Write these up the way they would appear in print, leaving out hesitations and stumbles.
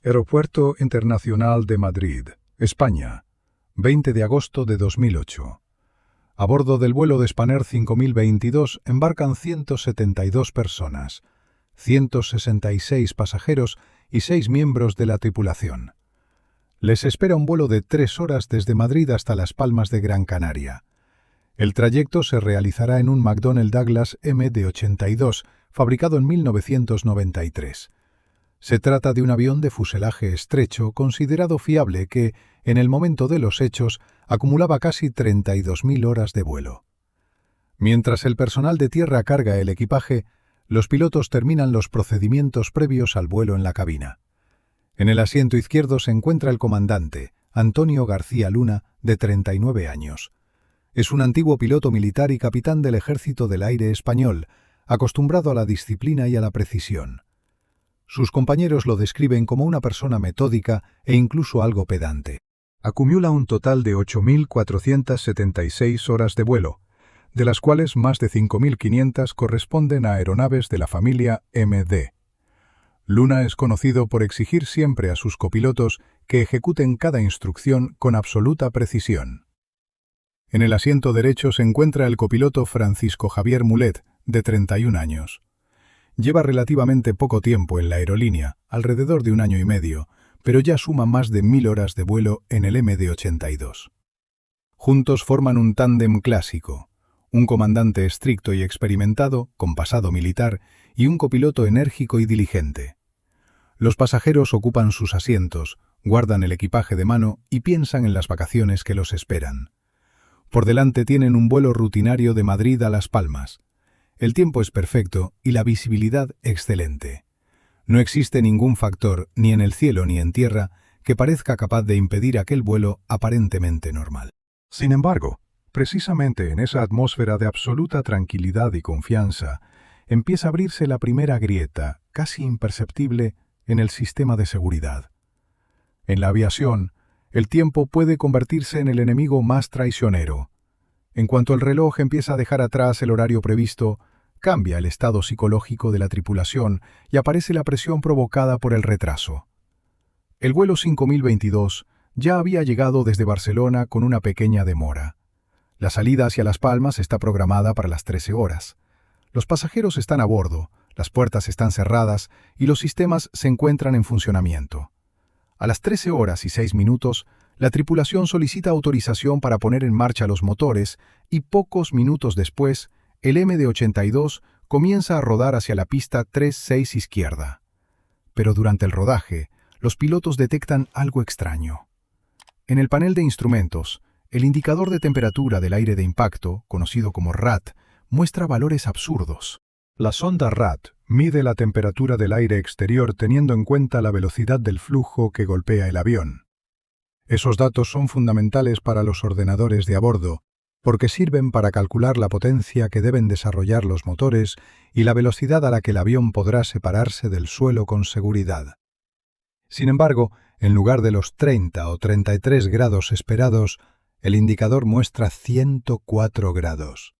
Aeropuerto Internacional de Madrid, España, 20 de agosto de 2008. A bordo del vuelo de Spanair 5022 embarcan 172 personas, 166 pasajeros y 6 miembros de la tripulación. Les espera un vuelo de 3 horas desde Madrid hasta Las Palmas de Gran Canaria. El trayecto se realizará en un McDonnell Douglas MD-82, fabricado en 1993. Se trata de un avión de fuselaje estrecho considerado fiable que, en el momento de los hechos, acumulaba casi 32.000 horas de vuelo. Mientras el personal de tierra carga el equipaje, los pilotos terminan los procedimientos previos al vuelo en la cabina. En el asiento izquierdo se encuentra el comandante, Antonio García Luna, de 39 años. Es un antiguo piloto militar y capitán del Ejército del Aire español, acostumbrado a la disciplina y a la precisión. Sus compañeros lo describen como una persona metódica e incluso algo pedante. Acumula un total de 8.476 horas de vuelo, de las cuales más de 5.500 corresponden a aeronaves de la familia MD. Luna es conocido por exigir siempre a sus copilotos que ejecuten cada instrucción con absoluta precisión. En el asiento derecho se encuentra el copiloto Francisco Javier Mulet, de 31 años. Lleva relativamente poco tiempo en la aerolínea, alrededor de 1 año y medio, pero ya suma más de 1.000 horas de vuelo en el MD-82. Juntos forman un tándem clásico, un comandante estricto y experimentado, con pasado militar, y un copiloto enérgico y diligente. Los pasajeros ocupan sus asientos, guardan el equipaje de mano y piensan en las vacaciones que los esperan. Por delante tienen un vuelo rutinario de Madrid a Las Palmas. El tiempo es perfecto y la visibilidad excelente. No existe ningún factor, ni en el cielo ni en tierra, que parezca capaz de impedir aquel vuelo aparentemente normal. Sin embargo, precisamente en esa atmósfera de absoluta tranquilidad y confianza, empieza a abrirse la primera grieta, casi imperceptible, en el sistema de seguridad. En la aviación, el tiempo puede convertirse en el enemigo más traicionero. En cuanto el reloj empieza a dejar atrás el horario previsto, cambia el estado psicológico de la tripulación y aparece la presión provocada por el retraso. El vuelo 5022 ya había llegado desde Barcelona con una pequeña demora. La salida hacia Las Palmas está programada para las 13 horas. Los pasajeros están a bordo, las puertas están cerradas y los sistemas se encuentran en funcionamiento. A las 13 horas y 6 minutos, la tripulación solicita autorización para poner en marcha los motores y pocos minutos después, el MD-82 comienza a rodar hacia la pista 36 izquierda. Pero durante el rodaje, los pilotos detectan algo extraño. En el panel de instrumentos, el indicador de temperatura del aire de impacto, conocido como RAT, muestra valores absurdos. La sonda RAT mide la temperatura del aire exterior teniendo en cuenta la velocidad del flujo que golpea el avión. Esos datos son fundamentales para los ordenadores de a bordo, porque sirven para calcular la potencia que deben desarrollar los motores y la velocidad a la que el avión podrá separarse del suelo con seguridad. Sin embargo, en lugar de los 30 o 33 grados esperados, el indicador muestra 104 grados.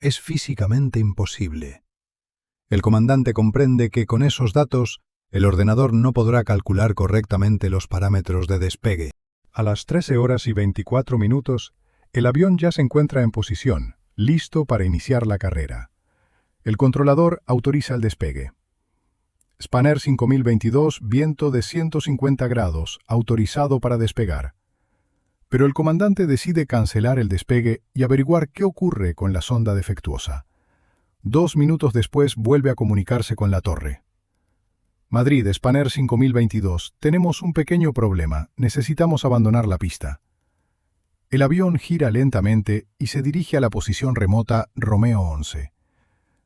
Es físicamente imposible. El comandante comprende que con esos datos, el ordenador no podrá calcular correctamente los parámetros de despegue. A las 13 horas y 24 minutos, el avión ya se encuentra en posición, listo para iniciar la carrera. El controlador autoriza el despegue. Spanair 5022, viento de 150 grados, autorizado para despegar. Pero el comandante decide cancelar el despegue y averiguar qué ocurre con la sonda defectuosa. 2 minutos después vuelve a comunicarse con la torre. Madrid, Spanair 5022, tenemos un pequeño problema, necesitamos abandonar la pista. El avión gira lentamente y se dirige a la posición remota Romeo 11.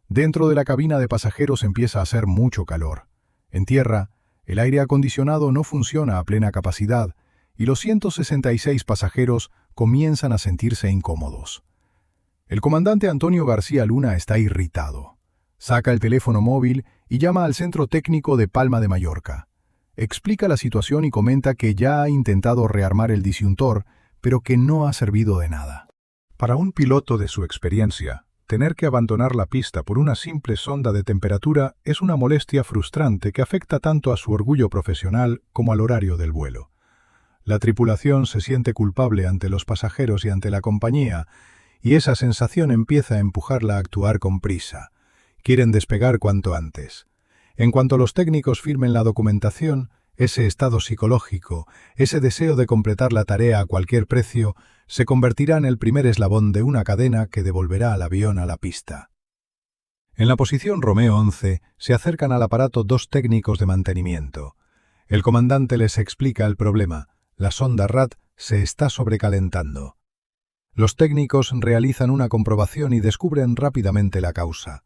Dentro de la cabina de pasajeros empieza a hacer mucho calor. En tierra, el aire acondicionado no funciona a plena capacidad y los 166 pasajeros comienzan a sentirse incómodos. El comandante Antonio García Luna está irritado. Saca el teléfono móvil y llama al centro técnico de Palma de Mallorca. Explica la situación y comenta que ya ha intentado rearmar el disyuntor, pero que no ha servido de nada. Para un piloto de su experiencia, Tener que abandonar la pista por una simple sonda de temperatura es una molestia frustrante que afecta tanto a su orgullo profesional como al horario del vuelo. La tripulación se siente culpable ante los pasajeros y ante la compañía, y esa sensación empieza a empujarla a actuar con prisa. Quieren despegar cuanto antes. En cuanto los técnicos firmen la documentación, ese estado psicológico, ese deseo de completar la tarea a cualquier precio, se convertirá en el primer eslabón de una cadena que devolverá al avión a la pista. En la posición Romeo 11 se acercan al aparato dos técnicos de mantenimiento. El comandante les explica el problema. La sonda RAT se está sobrecalentando. Los técnicos realizan una comprobación y descubren rápidamente la causa.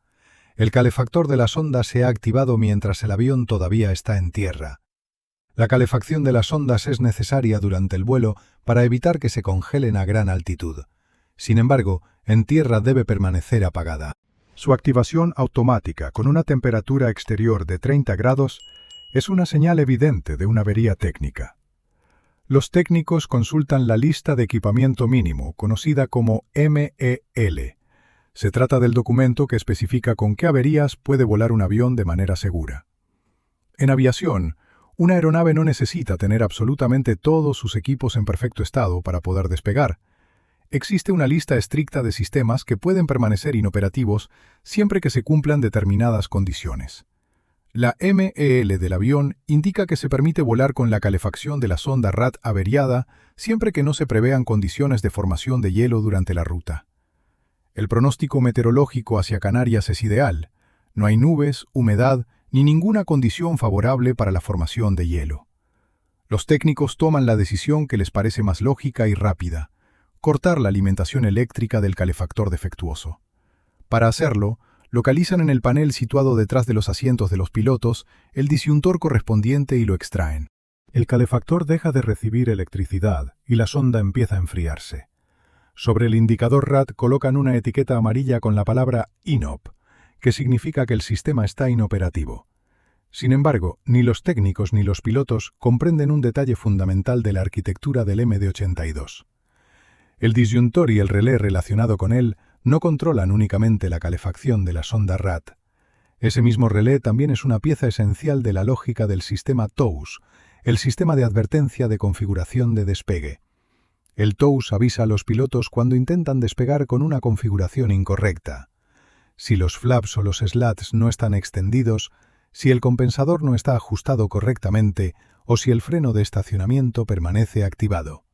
El calefactor de la sonda se ha activado mientras el avión todavía está en tierra. La calefacción de las ondas es necesaria durante el vuelo para evitar que se congelen a gran altitud. Sin embargo, en tierra debe permanecer apagada. Su activación automática con una temperatura exterior de 30 grados es una señal evidente de una avería técnica. Los técnicos consultan la lista de equipamiento mínimo, conocida como MEL. Se trata del documento que especifica con qué averías puede volar un avión de manera segura. En aviación, una aeronave no necesita tener absolutamente todos sus equipos en perfecto estado para poder despegar. Existe una lista estricta de sistemas que pueden permanecer inoperativos siempre que se cumplan determinadas condiciones. La MEL del avión indica que se permite volar con la calefacción de la sonda RAT averiada siempre que no se prevean condiciones de formación de hielo durante la ruta. El pronóstico meteorológico hacia Canarias es ideal. No hay nubes, humedad, ni ninguna condición favorable para la formación de hielo. Los técnicos toman la decisión que les parece más lógica y rápida: cortar la alimentación eléctrica del calefactor defectuoso. Para hacerlo, localizan en el panel situado detrás de los asientos de los pilotos el disyuntor correspondiente y lo extraen. El calefactor deja de recibir electricidad y la sonda empieza a enfriarse. Sobre el indicador RAT colocan una etiqueta amarilla con la palabra INOP, que significa que el sistema está inoperativo. Sin embargo, ni los técnicos ni los pilotos comprenden un detalle fundamental de la arquitectura del MD-82. El disyuntor y el relé relacionado con él no controlan únicamente la calefacción de la sonda RAT. Ese mismo relé también es una pieza esencial de la lógica del sistema TOWS, el sistema de advertencia de configuración de despegue. El TOWS avisa a los pilotos cuando intentan despegar con una configuración incorrecta. Si los flaps o los slats no están extendidos, si el compensador no está ajustado correctamente o si el freno de estacionamiento permanece activado.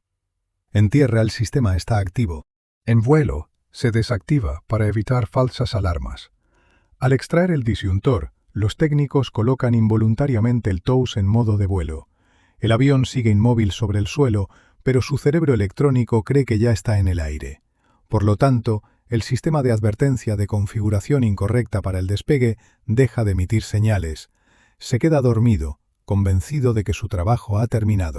En tierra el sistema está activo. En vuelo, se desactiva para evitar falsas alarmas. Al extraer el disyuntor, los técnicos colocan involuntariamente el TOWS en modo de vuelo. El avión sigue inmóvil sobre el suelo, pero su cerebro electrónico cree que ya está en el aire. Por lo tanto, el sistema de advertencia de configuración incorrecta para el despegue deja de emitir señales. Se queda dormido, convencido de que su trabajo ha terminado.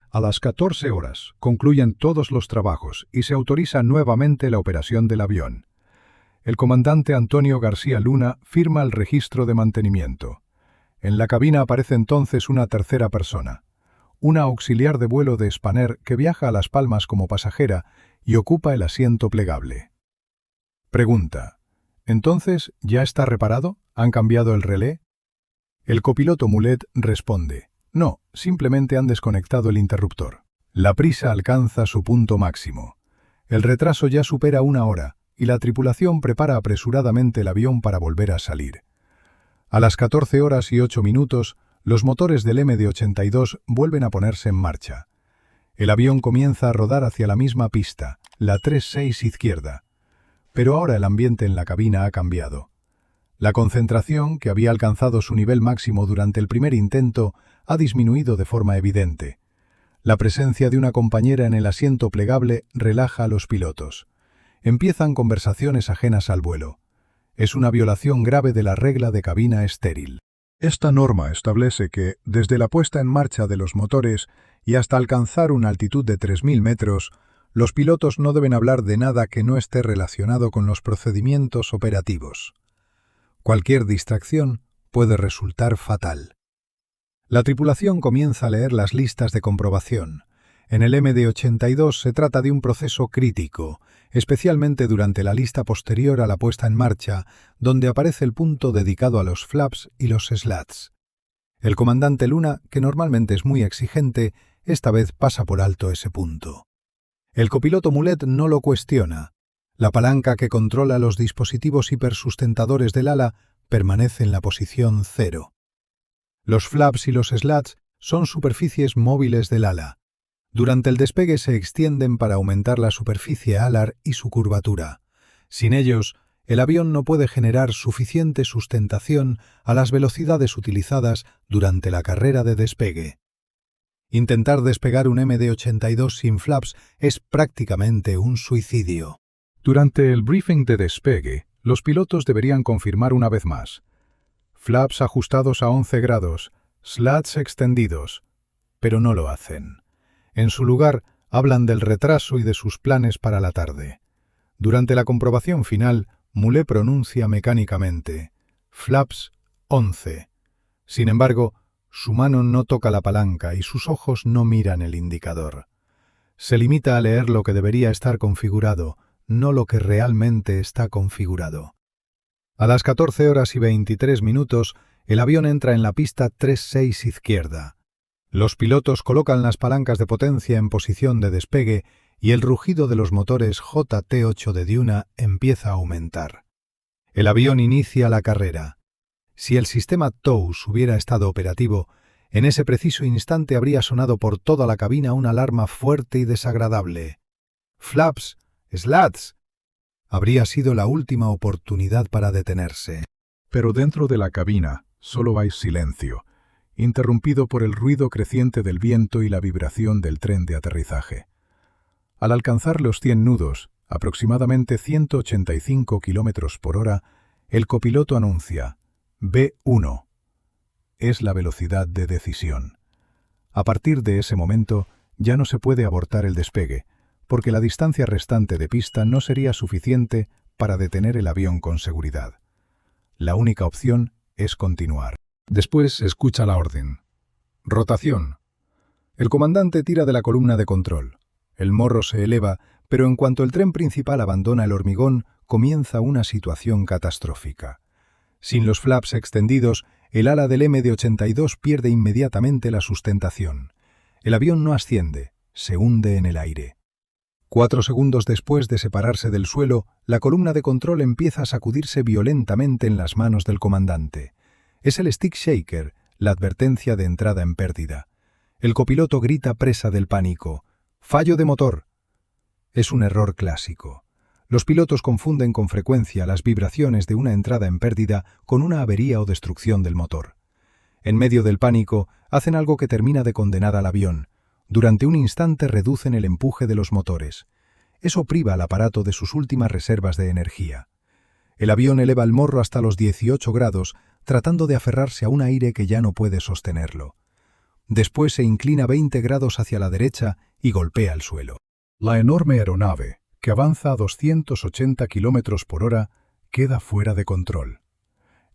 A las 14 horas concluyen todos los trabajos y se autoriza nuevamente la operación del avión. El comandante Antonio García Luna firma el registro de mantenimiento. En la cabina aparece entonces una tercera persona, una auxiliar de vuelo de Spanair que viaja a Las Palmas como pasajera y ocupa el asiento plegable. Pregunta: ¿entonces ya está reparado? ¿Han cambiado el relé? El copiloto Mulet responde: no, simplemente han desconectado el interruptor. La prisa alcanza su punto máximo. El retraso ya supera 1 hora y la tripulación prepara apresuradamente el avión para volver a salir. A las 14 horas y 8 minutos, los motores del MD-82 vuelven a ponerse en marcha. El avión comienza a rodar hacia la misma pista, la 36 izquierda. Pero ahora el ambiente en la cabina ha cambiado. La concentración, que había alcanzado su nivel máximo durante el primer intento, ha disminuido de forma evidente. La presencia de una compañera en el asiento plegable relaja a los pilotos. Empiezan conversaciones ajenas al vuelo. Es una violación grave de la regla de cabina estéril. Esta norma establece que, desde la puesta en marcha de los motores y hasta alcanzar una altitud de 3.000 metros, los pilotos no deben hablar de nada que no esté relacionado con los procedimientos operativos. Cualquier distracción puede resultar fatal. La tripulación comienza a leer las listas de comprobación. En el MD-82 se trata de un proceso crítico, especialmente durante la lista posterior a la puesta en marcha, donde aparece el punto dedicado a los flaps y los slats. El comandante Luna, que normalmente es muy exigente, esta vez pasa por alto ese punto. El copiloto Mulet no lo cuestiona. La palanca que controla los dispositivos hipersustentadores del ala permanece en la posición 0. Los flaps y los slats son superficies móviles del ala. Durante el despegue se extienden para aumentar la superficie alar y su curvatura. Sin ellos, el avión no puede generar suficiente sustentación a las velocidades utilizadas durante la carrera de despegue. Intentar despegar un MD-82 sin flaps es prácticamente un suicidio. Durante el briefing de despegue, los pilotos deberían confirmar una vez más: flaps ajustados a 11 grados, slats extendidos, pero no lo hacen. En su lugar, hablan del retraso y de sus planes para la tarde. Durante la comprobación final, Mulet pronuncia mecánicamente: flaps 11. Sin embargo, su mano no toca la palanca y sus ojos no miran el indicador. Se limita a leer lo que debería estar configurado, no lo que realmente está configurado. A las 14:23, el avión entra en la pista 36 izquierda. Los pilotos colocan las palancas de potencia en posición de despegue y el rugido de los motores JT8 de Duna empieza a aumentar. El avión inicia la carrera. Si el sistema TOWS hubiera estado operativo, en ese preciso instante habría sonado por toda la cabina una alarma fuerte y desagradable. Flaps, slats. Habría sido la última oportunidad para detenerse. Pero dentro de la cabina solo hay silencio, interrumpido por el ruido creciente del viento y la vibración del tren de aterrizaje. Al alcanzar los 100 nudos, aproximadamente 185 km por hora, el copiloto anuncia: B1. Es la velocidad de decisión. A partir de ese momento, ya no se puede abortar el despegue, porque la distancia restante de pista no sería suficiente para detener el avión con seguridad. La única opción es continuar. Después escucha la orden. Rotación. El comandante tira de la columna de control. El morro se eleva, pero en cuanto el tren principal abandona el hormigón, comienza una situación catastrófica. Sin los flaps extendidos, el ala del MD-82 pierde inmediatamente la sustentación. El avión no asciende, se hunde en el aire. 4 segundos después de separarse del suelo, la columna de control empieza a sacudirse violentamente en las manos del comandante. Es el stick shaker, la advertencia de entrada en pérdida. El copiloto grita presa del pánico: ¡fallo de motor! Es un error clásico. Los pilotos confunden con frecuencia las vibraciones de una entrada en pérdida con una avería o destrucción del motor. En medio del pánico, hacen algo que termina de condenar al avión. Durante un instante reducen el empuje de los motores. Eso priva al aparato de sus últimas reservas de energía. El avión eleva el morro hasta los 18 grados, tratando de aferrarse a un aire que ya no puede sostenerlo. Después se inclina 20 grados hacia la derecha y golpea el suelo. La enorme aeronave, que avanza a 280 km por hora, queda fuera de control.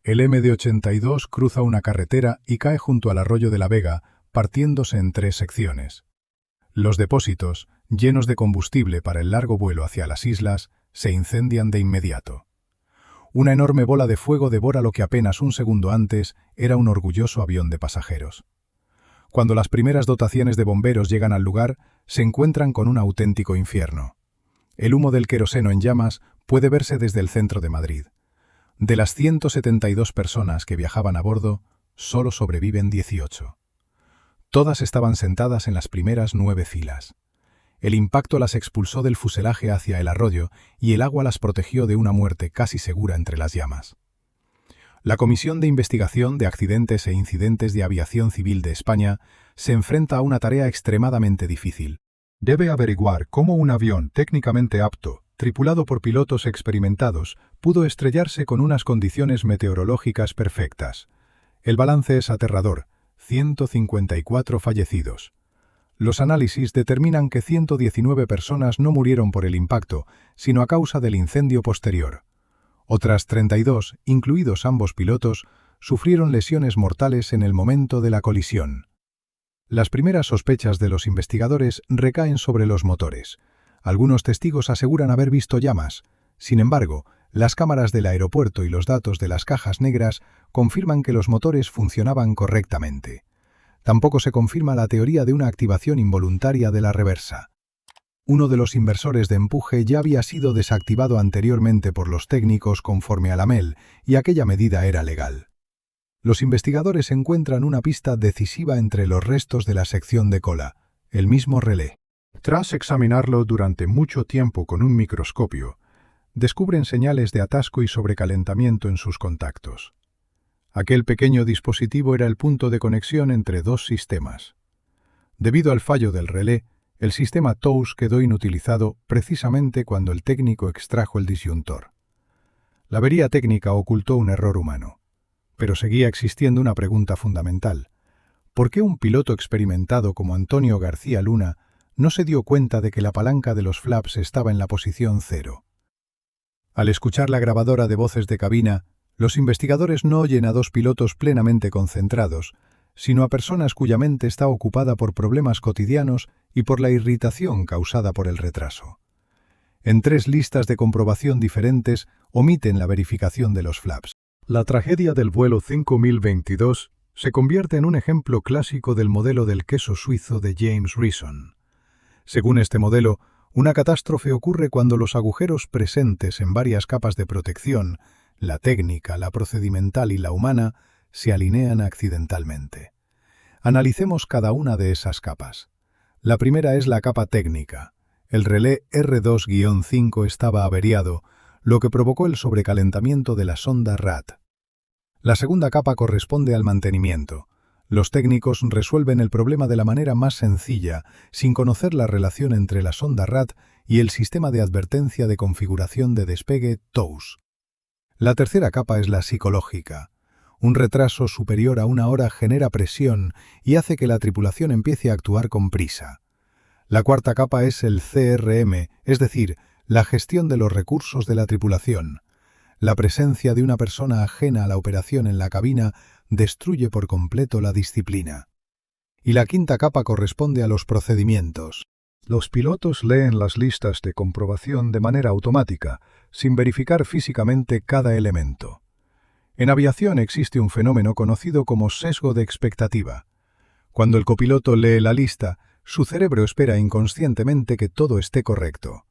El MD-82 cruza una carretera y cae junto al arroyo de la Vega, partiéndose en 3 secciones. Los depósitos, llenos de combustible para el largo vuelo hacia las islas, se incendian de inmediato. Una enorme bola de fuego devora lo que apenas un segundo antes era un orgulloso avión de pasajeros. Cuando las primeras dotaciones de bomberos llegan al lugar, se encuentran con un auténtico infierno. El humo del queroseno en llamas puede verse desde el centro de Madrid. De las 172 personas que viajaban a bordo, solo sobreviven 18. Todas estaban sentadas en las primeras 9 filas. El impacto las expulsó del fuselaje hacia el arroyo y el agua las protegió de una muerte casi segura entre las llamas. La Comisión de Investigación de Accidentes e Incidentes de Aviación Civil de España se enfrenta a una tarea extremadamente difícil. Debe averiguar cómo un avión técnicamente apto, tripulado por pilotos experimentados, pudo estrellarse con unas condiciones meteorológicas perfectas. El balance es aterrador: 154 fallecidos. Los análisis determinan que 119 personas no murieron por el impacto, sino a causa del incendio posterior. Otras 32, incluidos ambos pilotos, sufrieron lesiones mortales en el momento de la colisión. Las primeras sospechas de los investigadores recaen sobre los motores. Algunos testigos aseguran haber visto llamas. Sin embargo, las cámaras del aeropuerto y los datos de las cajas negras confirman que los motores funcionaban correctamente. Tampoco se confirma la teoría de una activación involuntaria de la reversa. Uno de los inversores de empuje ya había sido desactivado anteriormente por los técnicos conforme a la MEL, y aquella medida era legal. Los investigadores encuentran una pista decisiva entre los restos de la sección de cola, el mismo relé. Tras examinarlo durante mucho tiempo con un microscopio, descubren señales de atasco y sobrecalentamiento en sus contactos. Aquel pequeño dispositivo era el punto de conexión entre dos sistemas. Debido al fallo del relé, el sistema TOWS quedó inutilizado precisamente cuando el técnico extrajo el disyuntor. La avería técnica ocultó un error humano, pero seguía existiendo una pregunta fundamental. ¿Por qué un piloto experimentado como Antonio García Luna no se dio cuenta de que la palanca de los flaps estaba en la posición 0? Al escuchar la grabadora de voces de cabina, los investigadores no oyen a dos pilotos plenamente concentrados, sino a personas cuya mente está ocupada por problemas cotidianos y por la irritación causada por el retraso. En 3 listas de comprobación diferentes omiten la verificación de los flaps. La tragedia del vuelo 5022 se convierte en un ejemplo clásico del modelo del queso suizo de James Reason. Según este modelo, una catástrofe ocurre cuando los agujeros presentes en varias capas de protección, la técnica, la procedimental y la humana, se alinean accidentalmente. Analicemos cada una de esas capas. La primera es la capa técnica. El relé R2-5 estaba averiado, lo que provocó el sobrecalentamiento de la sonda RAT. La segunda capa corresponde al mantenimiento. Los técnicos resuelven el problema de la manera más sencilla, sin conocer la relación entre la sonda RAT y el sistema de advertencia de configuración de despegue TOWS. La tercera capa es la psicológica. Un retraso superior a 1 hora genera presión y hace que la tripulación empiece a actuar con prisa. La cuarta capa es el CRM, es decir, la gestión de los recursos de la tripulación. La presencia de una persona ajena a la operación en la cabina destruye por completo la disciplina. Y la quinta capa corresponde a los procedimientos. Los pilotos leen las listas de comprobación de manera automática, sin verificar físicamente cada elemento. En aviación existe un fenómeno conocido como sesgo de expectativa. Cuando el copiloto lee la lista, su cerebro espera inconscientemente que todo esté correcto.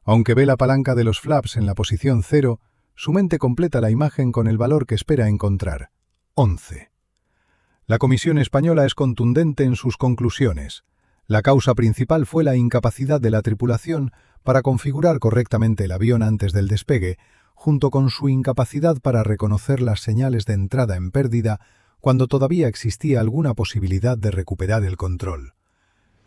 Aunque ve la palanca de los flaps en la posición 0, su mente completa la imagen con el valor que espera encontrar, 11. La Comisión Española es contundente en sus conclusiones. La causa principal fue la incapacidad de la tripulación para configurar correctamente el avión antes del despegue, junto con su incapacidad para reconocer las señales de entrada en pérdida cuando todavía existía alguna posibilidad de recuperar el control.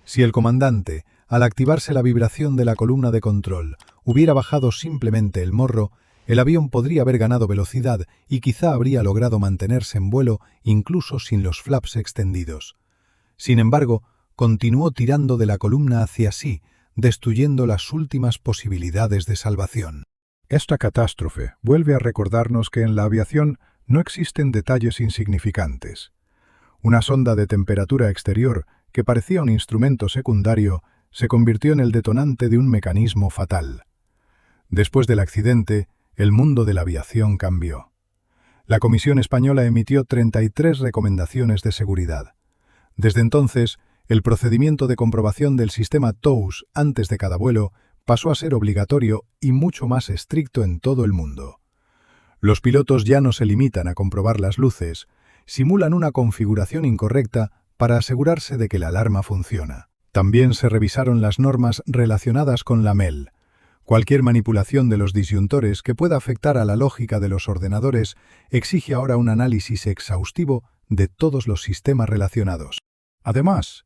Si el comandante, al activarse la vibración de la columna de control, hubiera bajado simplemente el morro, el avión podría haber ganado velocidad y quizá habría logrado mantenerse en vuelo incluso sin los flaps extendidos. Sin embargo, continuó tirando de la columna hacia sí, destruyendo las últimas posibilidades de salvación. Esta catástrofe vuelve a recordarnos que en la aviación no existen detalles insignificantes. Una sonda de temperatura exterior, que parecía un instrumento secundario, se convirtió en el detonante de un mecanismo fatal. Después del accidente, el mundo de la aviación cambió. La Comisión Española emitió 33 recomendaciones de seguridad. Desde entonces, el procedimiento de comprobación del sistema TOWS antes de cada vuelo pasó a ser obligatorio y mucho más estricto en todo el mundo. Los pilotos ya no se limitan a comprobar las luces, simulan una configuración incorrecta para asegurarse de que la alarma funciona. También se revisaron las normas relacionadas con la MEL. Cualquier manipulación de los disyuntores que pueda afectar a la lógica de los ordenadores exige ahora un análisis exhaustivo de todos los sistemas relacionados. Además,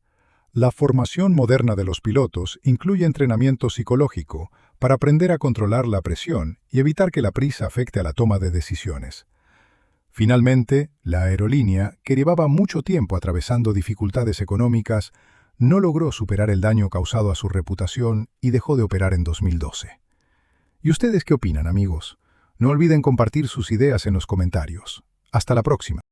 la formación moderna de los pilotos incluye entrenamiento psicológico para aprender a controlar la presión y evitar que la prisa afecte a la toma de decisiones. Finalmente, la aerolínea, que llevaba mucho tiempo atravesando dificultades económicas, no logró superar el daño causado a su reputación y dejó de operar en 2012. ¿Y ustedes qué opinan, amigos? No olviden compartir sus ideas en los comentarios. Hasta la próxima.